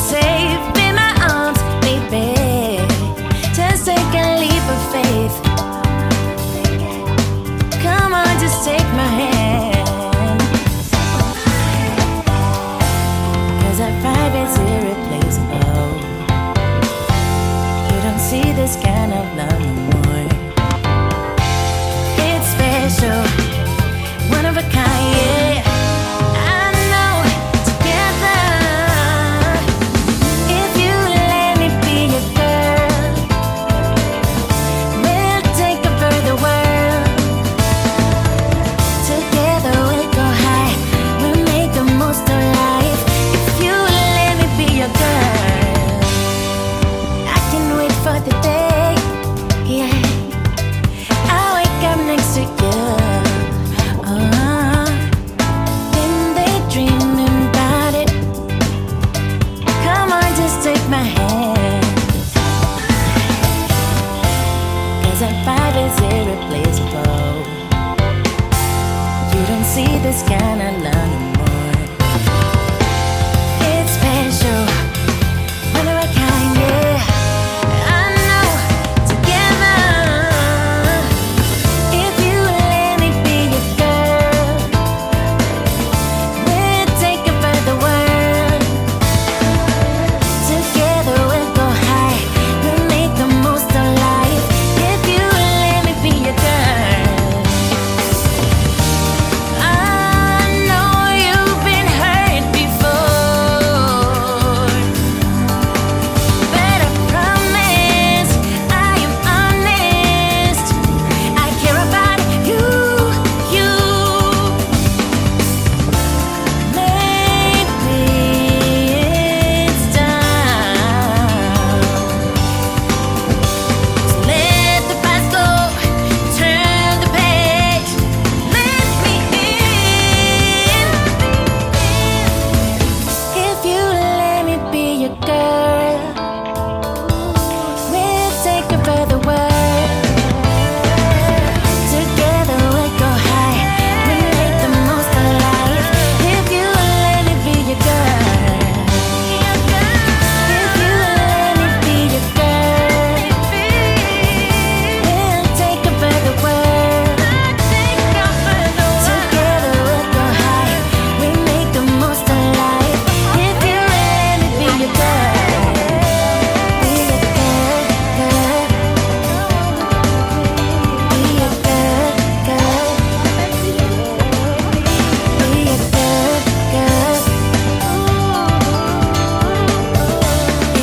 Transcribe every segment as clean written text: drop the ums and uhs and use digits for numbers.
safe in my arms, baby. Just take a leap of faith. Come on, just take my hand. 'Cause our vibe is irreplaceable. You don't see this kind of love no more. It's special, one of a kind, yeah. I know, together. If you let me be your girl, we'll take over the world. Together we'll go high, we'll make the most of life. If you let me be your girl, I can wait for the day, yeah. I'll wake up next to you. Take my hand, 'cause our vibe is irreplaceable. You don't see this kind of love no more. It's special, one of a kind, yeah. I know, together. If you let me be your girl, we'll take over the world. Together we'll go high, we'll make the most of life. If you let me be your girl. I know you've been hurt before, but I promise I am honest. I care about you, you. Maybe it's time. So let the past go, turn the page, let me in. If you let me be your girl, we'll take over the world. Together we'll go high, we'll make the most of life. If you let me be your girl, if you let me be your girl, we'll take over the world. Together we'll go high, we'll make the most of life. If you let me be your girl, be your girl, girl. Be your girl, girl. Be your girl, girl.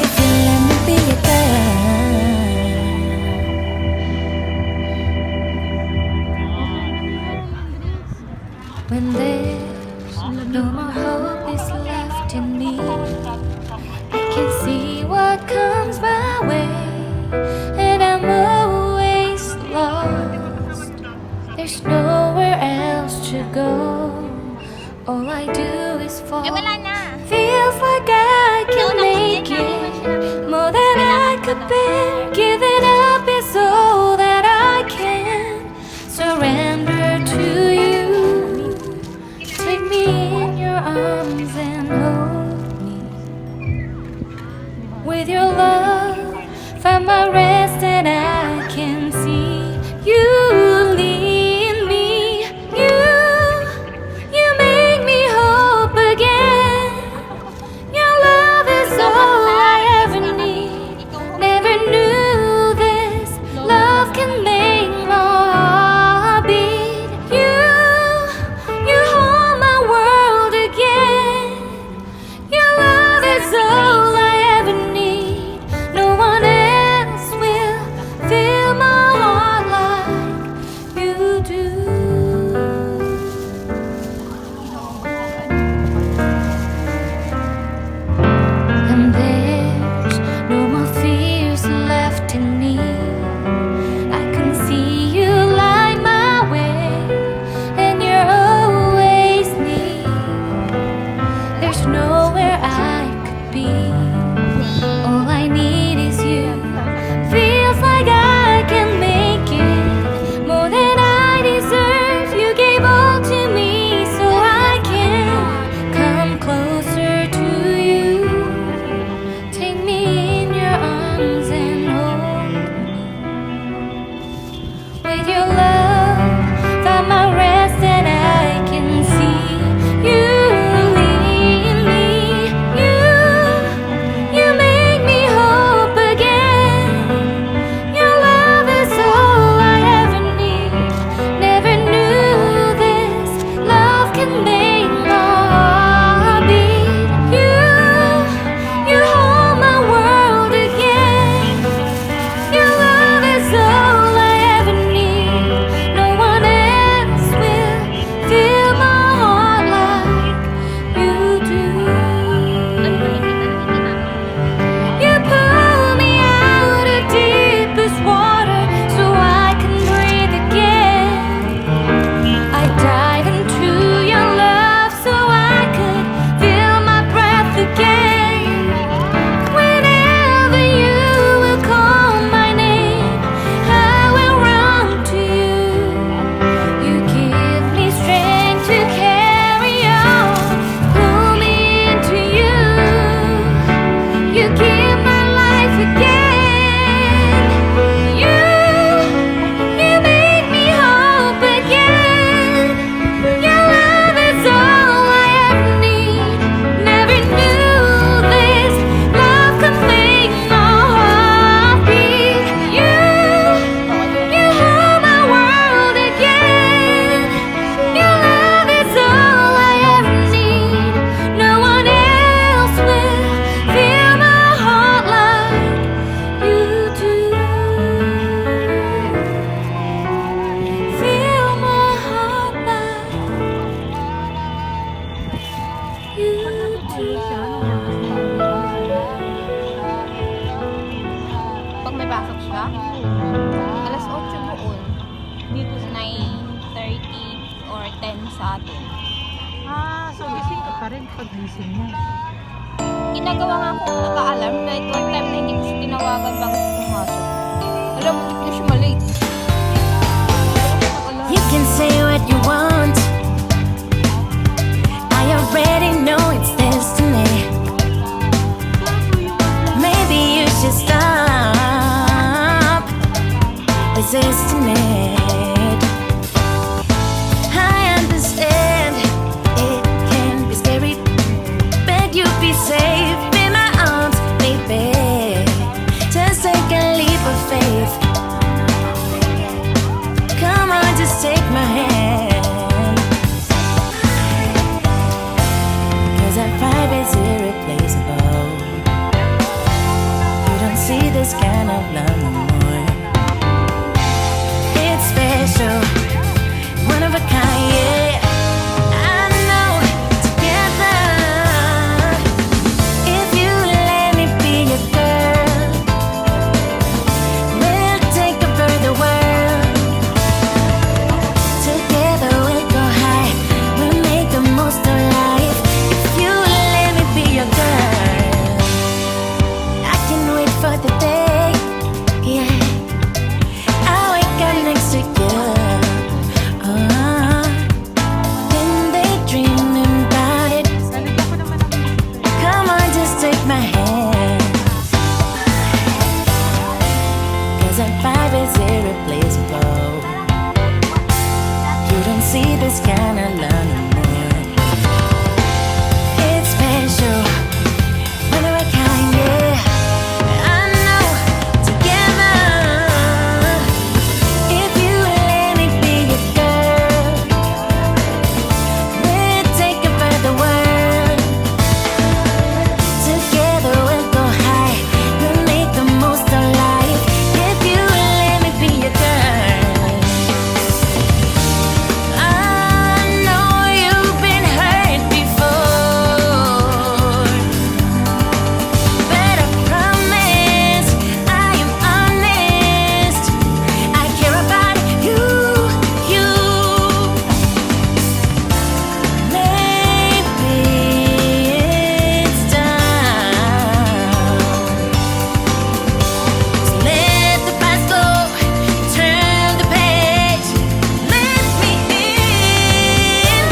If you let me be your girl. When there's no more hope is left in me, I can see what comes my way, and I'm always lost. There's nowhere else to go. All I do is fall. Feels like I can make it more than I could bear. Giving up is all that I can. Surrender to you. Take me in your arms and hold me. With your love, find my rest, and I can see you lead me. You make me hope again. Your love is all I ever need. Never knew this love can make my heart beat. You hold my world again. Your love is all I ever need. No one else will fill my heart like you do. And there's no more fears left in me. I can see you light my way, and you're always near. There's nowhere I could be. All I need is you. Feels like I can make it more than I deserve. You gave all to me, so I can come closer to you. pa rin pag-gising mo. Ginagawa nga akong naka-alarm kahit one time na hindi ko siya tinawagan bago siya pumasok. Alam mo, hindi ko siya malate. You can say what you want. I already know it's destiny. Maybe you should stop resisting it. I understand it can be scary, but you be safe in my arms, baby. Just take a leap of faith. Come on, just take my hand. 'Cause our vibe is irreplaceable. You don't see this kind of love no more. It's special, one of a kind, yeah. I know, together. If you let me be your girl, we'll take over the world. Together we'll go high, we'll make the most of life. If you let me be your girl, I can wait for the day, yeah. I'll wake up next to you, then daydreaming about it. Come on, just take my hand. 'Cause our vibe is irreplaceable. You don't see this kind of love no more. It's special, one of a kind, yeah. I know, together. If you let me be your girl, we'll take over the world. Together we'll go high, we'll make the most of life. If you let me be your girl. I know you've been hurt before, but I promise I am honest. I care about you. Maybe it's time. So let the past go, turn the page, let me in.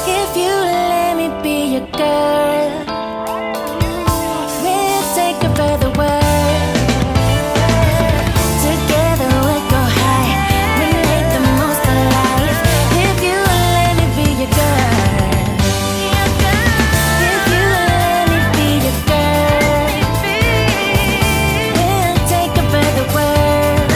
If you let me be your girl, we'll take over the world. Together we'll go high, we'll make the most of life. If you let me be your girl, if you let me be your girl, we'll take over the world.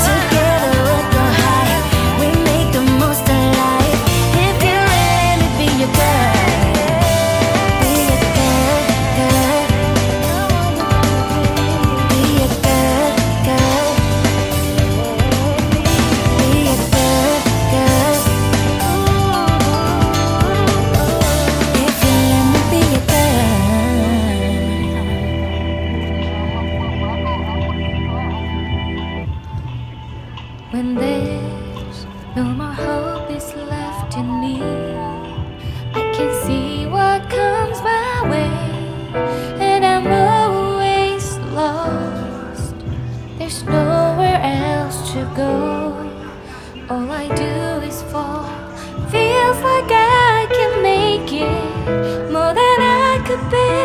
Together we'll go high, we'll make the most of life. If you let me be your girl, be your girl, girl. Be your girl, girl. Be your girl, girl. If you let me be your girl. When there's no more hope is left in me, I can see what comes my way, and I'm always lost. There's nowhere else to go. All I do is fall. Feels like I can make it more than I could bear.